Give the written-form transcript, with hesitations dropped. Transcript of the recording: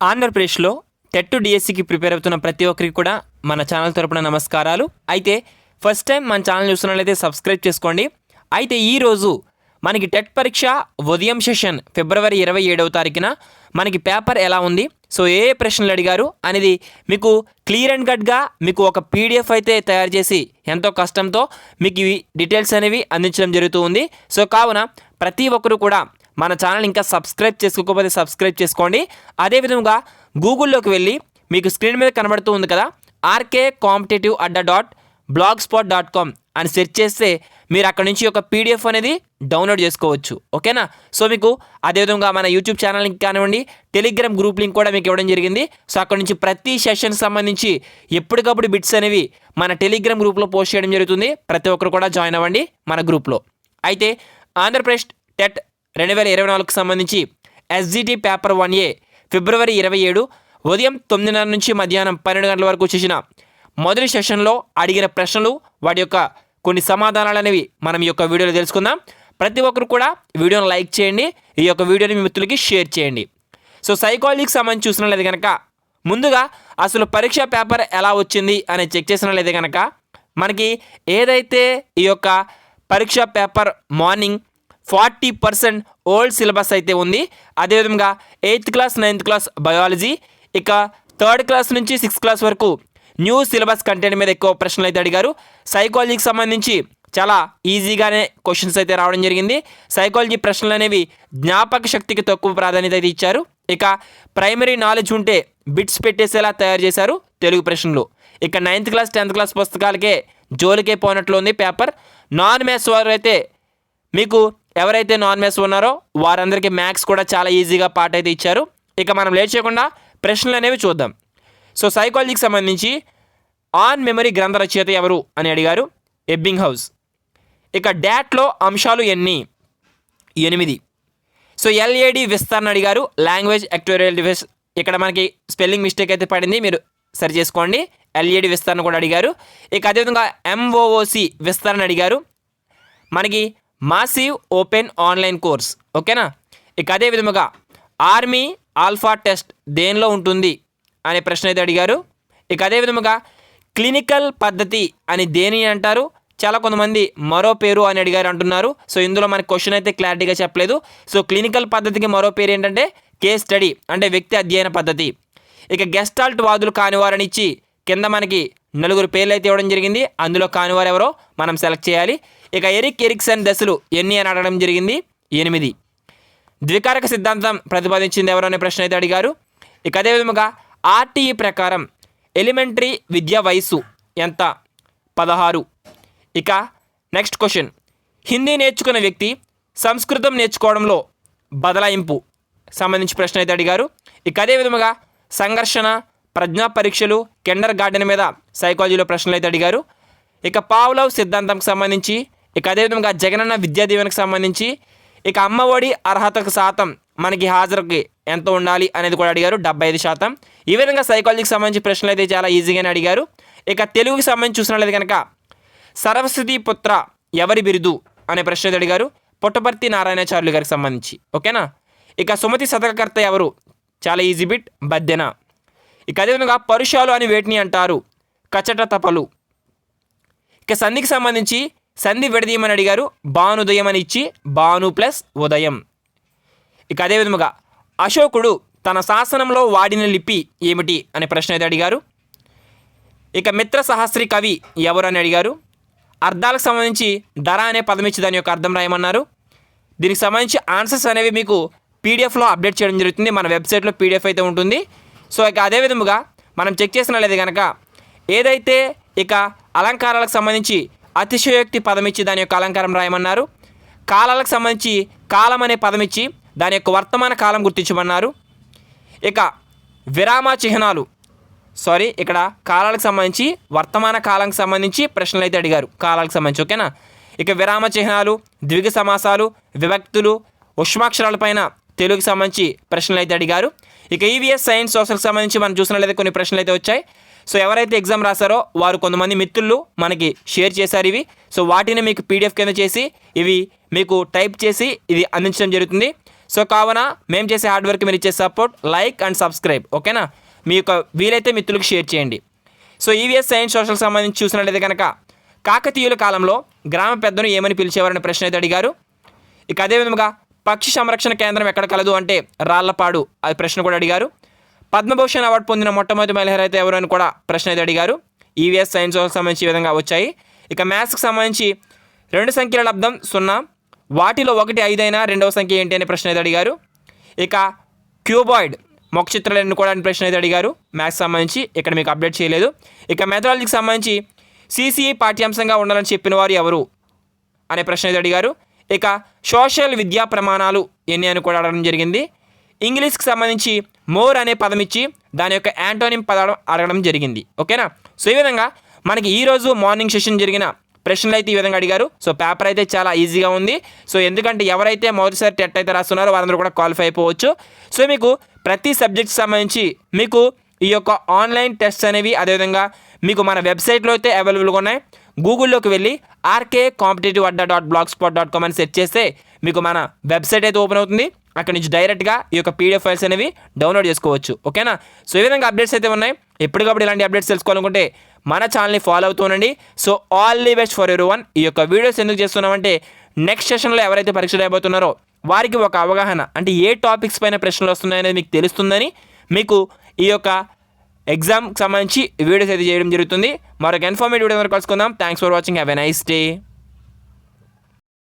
ఆంధ్రప్రదేశ్లో టెట్ డిఎస్సికి ప్రిపేర్ అవుతున్న ప్రతి ఒక్కరికి కూడా మన ఛానల్ తరపున నమస్కారాలు. అయితే ఫస్ట్ టైం మన ఛానల్ చూస్తున్నట్లయితే సబ్స్క్రైబ్ చేసుకోండి. అయితే ఈరోజు మనకి టెట్ పరీక్ష ఉదయం సెషన్ ఫిబ్రవరి 27వ తారీఖున మనకి పేపర్ ఎలా ఉంది, సో ఏ ప్రశ్నలు అడిగారు అనేది మీకు క్లియర్ అండ్ కట్గా మీకు ఒక పీడిఎఫ్ అయితే తయారు చేసి ఎంతో కష్టంతో మీకు ఇవి డీటెయిల్స్ అనేవి అందించడం జరుగుతూ ఉంది. సో కావున ప్రతి ఒక్కరు కూడా మన ఛానల్ ఇంకా సబ్స్క్రైబ్ చేసుకోకపోతే సబ్స్క్రైబ్ చేసుకోండి. అదేవిధంగా గూగుల్లోకి వెళ్ళి మీకు స్క్రీన్ మీద కనబడుతూ ఉంది కదా rkcompetitiveadda.blogspot.com అని సెర్చ్ చేస్తే మీరు అక్కడ నుంచి ఒక పీడిఎఫ్ అనేది డౌన్లోడ్ చేసుకోవచ్చు. ఓకేనా? సో మీకు అదేవిధంగా మన యూట్యూబ్ ఛానల్ లింక్ కానివ్వండి, టెలిగ్రామ్ గ్రూప్ లింక్ కూడా మీకు ఇవ్వడం జరిగింది. సో అక్కడ నుంచి ప్రతి సెషన్ సంబంధించి ఎప్పటికప్పుడు బిట్స్ అనేవి మన టెలిగ్రామ్ గ్రూప్లో పోస్ట్ చేయడం జరుగుతుంది. ప్రతి ఒక్కరు కూడా జాయిన్ అవ్వండి మన గ్రూప్లో. అయితే ఆంధ్రప్రదేశ్ టెట్ 2024కు సంబంధించి ఎస్జిటి పేపర్ 1A ఫిబ్రవరి 27 ఉదయం 9:30 నుంచి మధ్యాహ్నం 12 గంటల వరకు చేసిన మొదటి సెషన్లో అడిగిన ప్రశ్నలు, వాటి యొక్క కొన్ని సమాధానాలు అనేవి మనం ఈ యొక్క వీడియోలో తెలుసుకుందాం. ప్రతి ఒక్కరు కూడా వీడియోని లైక్ చేయండి, ఈ యొక్క వీడియోని మీ మిత్రులకి షేర్ చేయండి. సో సైకాలజీకి సంబంధించి చూసినట్లయితే కనుక ముందుగా అసలు పరీక్ష పేపర్ ఎలా వచ్చింది అని చెక్ చేసినట్లయితే కనుక మనకి ఏదైతే ఈ యొక్క పరీక్ష పేపర్ మార్నింగ్ 40% ఓల్డ్ సిలబస్ అయితే ఉంది. అదేవిధంగా 8th class 9th class biology, ఇక 3rd క్లాస్ నుంచి 6th క్లాస్ వరకు న్యూ సిలబస్ కంటెంట్ మీద ఎక్కువ ప్రశ్నలు అయితే అడిగారు. సైకాలజీకి సంబంధించి చాలా ఈజీగానే క్వశ్చన్స్ అయితే రావడం జరిగింది. సైకాలజీ ప్రశ్నలు అనేవి జ్ఞాపక శక్తికి తక్కువ ప్రాధాన్యత అయితే ఇచ్చారు. ఇక ప్రైమరీ నాలెడ్జ్ ఉంటే బిట్స్ పెట్టేసేలా తయారు చేశారు తెలుగు ప్రశ్నలు. ఇక 9th క్లాస్ 10th క్లాస్ పుస్తకాలకే జోలికే పోయినట్లు ఉంది పేపర్. నాన్ మ్యాథ్స్ వారు అయితే మీకు ఎవరైతే నాన్ మ్యాథ్స్ ఉన్నారో వారందరికీ మ్యాథ్స్ కూడా చాలా ఈజీగా పార్ట్ అయితే ఇచ్చారు. ఇక మనం లేట్ చేయకుండా ప్రశ్నలు అనేవి చూద్దాం. సో సైకాలజీకి సంబంధించి ఆన్ మెమరీ గ్రంథ రచయిత ఎవరు అని అడిగారు, ఎబ్బింగ్ హౌస్. ఇక డాట్లో అంశాలు ఎన్ని? 8. సో ఎల్ఏడి విస్తరణ అడిగారు, లాంగ్వేజ్ యాక్చువల్ డివైస్. ఇక్కడ మనకి స్పెల్లింగ్ మిస్టేక్ అయితే పడింది, మీరు సరి చేసుకోండి. ఎల్ఏడి విస్తరణ కూడా అడిగారు. ఇక అదేవిధంగా ఎంఓఓసి విస్తరణ అడిగారు, మనకి మాసివ్ ఓపెన్ ఆన్లైన్ కోర్స్. ఓకేనా? ఇక అదే విధముగా ఆర్మీ ఆల్ఫా టెస్ట్ దేనిలో ఉంటుంది అనే ప్రశ్న అయితే అడిగారు. ఇక అదే విధముగా క్లినికల్ పద్ధతి అని దేని అంటారు? చాలా కొంతమంది మరో పేరు అని అడిగారు అంటున్నారు. సో ఇందులో మనకి క్వశ్చన్ అయితే క్లారిటీగా చెప్పలేదు. సో క్లినికల్ పద్ధతికి మరో పేరు ఏంటంటే కేస్ స్టడీ, అంటే వ్యక్తి అధ్యయన పద్ధతి. ఇక గెస్టాల్ట్ వాదులు కానివారని ఇచ్చి కింద మనకి 4 పేర్లు అయితే ఇవ్వడం జరిగింది. అందులో కానివారు ఎవరో మనం సెలెక్ట్ చేయాలి. ఇక ఎరిక్సన్ దశలు ఎన్ని అని అడగడం జరిగింది, 8. ద్వికారక సిద్ధాంతం ప్రతిపాదించింది ఎవరు అనే ప్రశ్న అయితే అడిగారు. ఇక అదేవిధంగా ఆర్టీఈ ప్రకారం ఎలిమెంటరీ విద్యా వయస్సు ఎంత? 16. ఇక నెక్స్ట్ క్వశ్చన్, హిందీ నేర్చుకున్న వ్యక్తి సంస్కృతం నేర్చుకోవడంలో బదలాయింపు సంబంధించి ప్రశ్న అయితే అడిగారు. ఇక అదేవిధంగా సంఘర్షణ, ప్రజ్ఞా పరీక్షలు, కిండర్ గార్డెన్ మీద సైకాలజీలో ప్రశ్నలు అయితే అడిగారు. ఇక పావ్లవ్ సిద్ధాంతంకి సంబంధించి, ఇక అదేవిధంగా జగనన్న విద్యా దీవెనకు సంబంధించి, ఇక అమ్మఒడి అర్హతకు శాతం మనకి హాజరుకి ఎంత ఉండాలి అనేది కూడా అడిగారు, 75%. ఈ విధంగా సైకాలజీకి సంబంధించి ప్రశ్నలు అయితే చాలా ఈజీగానే అడిగారు. ఇక తెలుగుకి సంబంధించి చూసినట్లయితే కనుక సరస్వతి పుత్ర ఎవరి బిరుదు అనే ప్రశ్న అయితే అడిగారు, పుట్టపర్తి నారాయణాచార్యులు గారికి సంబంధించి. ఓకేనా? ఇక సుమతి శతకకర్త ఎవరు? చాలా ఈజీ బిట్, బద్దెన. ఇక అదేవిధంగా పరుషాలు అని వేటిని అంటారు? కచట తపలు. ఇక సంధికి సంబంధించి సంధి విడదీయమని అడిగారు, భానుదయం అని ఇచ్చి భాను ప్లస్ ఉదయం. ఇక అదేవిధముగా అశోకుడు తన శాసనంలో వాడిన లిపి ఏమిటి అనే ప్రశ్న అయితే అడిగారు. ఇక మిత్ర సహస్రి కవి ఎవరు అని అడిగారు. అర్థాలకు సంబంధించి ధర అనే పదం ఇచ్చి దాని యొక్క అర్థం రాయమన్నారు. దీనికి సంబంధించి ఆన్సర్స్ అనేవి మీకు పీడిఎఫ్లో అప్డేట్ చేయడం జరుగుతుంది, మన వెబ్సైట్లో పీడిఎఫ్ అయితే ఉంటుంది. సో ఇక అదేవిధముగా మనం చెక్ చేసినట్లయితే కనుక ఏదైతే ఇక అలంకారాలకు సంబంధించి అతిశయోక్తి పదం ఇచ్చి దాని యొక్క అలంకారం రాయమన్నారు. కాలాలకు సంబంధించి కాలం అనే పదం ఇచ్చి దాని యొక్క వర్తమాన కాలం గుర్తించమన్నారు. ఇక విరామ చిహ్నాలు, ఇక్కడ కాలాలకు సంబంధించి వర్తమాన కాలానికి సంబంధించి ప్రశ్నలు అయితే అడిగారు, కాలాలకు సంబంధించి. ఓకేనా? ఇక విరామ చిహ్నాలు, ద్విగ సమాసాలు, విభక్తులు, ఉష్మాక్షరాలపైన తెలుగుకి సంబంధించి ప్రశ్నలు అయితే అడిగారు. ఇక ఈవీఎస్ సైన్స్ సోషల్కి సంబంధించి మనం చూసినట్లయితే కొన్ని ప్రశ్నలు అయితే వచ్చాయి. సో ఎవరైతే ఎగ్జామ్ రాశారో వారు కొంతమంది మిత్రులు మనకి షేర్ చేశారు ఇవి. సో వాటిని మీకు పీడిఎఫ్ కింద చేసి ఇవి మీకు టైప్ చేసి ఇది అందించడం జరుగుతుంది. సో కావున మేము చేసే హార్డ్ వర్క్ మీరు ఇచ్చే సపోర్ట్, లైక్ అండ్ సబ్స్క్రైబ్, ఓకేనా. మీ యొక్క వీలైతే మిత్రులకు షేర్ చేయండి. సో ఈవీఎస్ సైన్స్ సోషల్ సంబంధించి చూసినట్లయితే కనుక కాకతీయుల కాలంలో గ్రామ పెద్దను ఏమని పిలిచేవారని ప్రశ్న అయితే అడిగారు. ఇక అదేవిధంగా పక్షి సంరక్షణ కేంద్రం ఎక్కడ కలదు అంటే రాళ్లపాడు, అది ప్రశ్న కూడా అడిగారు. పద్మభూషణ్ అవార్డు పొందిన మొట్టమొదటి మహిళ అయితే ఎవరు అని కూడా ప్రశ్న అయితే అడిగారు. ఈవీఎస్ సైన్స్ సోషల్ సంబంధించి ఈ విధంగా వచ్చాయి. ఇక మ్యాథ్స్కి సంబంధించి 2 సంఖ్యల లబ్ధం 0, వాటిలో 1 5 అయినా రెండవ సంఖ్య ఏంటి అనే ప్రశ్న అయితే అడిగారు. ఇక క్యూబాయిడ్ మొక్క చిత్రాలు ఎన్నుకోవడానికి ప్రశ్న అయితే అడిగారు. మ్యాథ్స్ సంబంధించి ఇక్కడ మీకు అప్డేట్ చేయలేదు. ఇక మెథడాలజీకి సంబంధించి సిసిఈ పాఠ్యాంశంగా ఉండాలని చెప్పిన వారు ఎవరు అనే ప్రశ్న అయితే అడిగారు. ఇక సోషల్ విద్యా ప్రమాణాలు ఎన్ని అని కూడా అడగడం జరిగింది. ఇంగ్లీష్కి సంబంధించి మోర్ అనే పదం ఇచ్చి దాని యొక్క యాంటోనిమ్ పదం అడగడం జరిగింది, ఓకేనా. సో ఈ విధంగా మనకి ఈరోజు మార్నింగ్ సెషన్ జరిగిన ప్రశ్నలు అయితే ఈ విధంగా అడిగారు. సో పేపర్ అయితే చాలా ఈజీగా ఉంది. సో ఎందుకంటే ఎవరైతే మొదటిసారి టెట్ అయితే రాస్తున్నారో వారందరూ కూడా క్వాలిఫై అయిపోవచ్చు. సో మీకు ప్రతి సబ్జెక్ట్కి సంబంధించి మీకు ఈ యొక్క ఆన్లైన్ టెస్ట్స్ అనేవి అదేవిధంగా మీకు మన వెబ్సైట్లో అయితే అవైలబుల్గా ఉన్నాయి. గూగుల్లోకి వెళ్ళి rkcompetitiveadda.blogspot.com అని సెర్చ్ చేస్తే మీకు మన వెబ్సైట్ అయితే ఓపెన్ అవుతుంది. అక్కడ నుంచి డైరెక్ట్గా ఈ యొక్క పీడిఎఫ్ ఫైల్స్ అనేవి డౌన్లోడ్ చేసుకోవచ్చు, ఓకేనా. సో ఈ విధంగా అప్డేట్స్ అయితే ఉన్నాయి. ఎప్పటికప్పుడు ఇలాంటి అప్డేట్స్ తెలుసుకోవాలనుకుంటే మన ఛానల్ని ఫాలో అవుతూనండి. So all the best for everyone. ఈ యొక్క వీడియోస్ ఎందుకు చేస్తున్నామంటే నెక్స్ట్ సెషన్లో ఎవరైతే పరీక్షలు అయిపోతున్నారో వారికి ఒక అవగాహన, అంటే ఏ టాపిక్స్ పైన ప్రశ్నలు వస్తున్నాయనేది మీకు తెలుస్తుందని మీకు ఈ యొక్క ఎగ్జామ్కి సంబంధించి వీడియోస్ అయితే చేయడం జరుగుతుంది. మరొక ఇన్ఫర్మేటివ్ వీడియో కలుసుకుందాం. Thanks for watching. Have a nice day.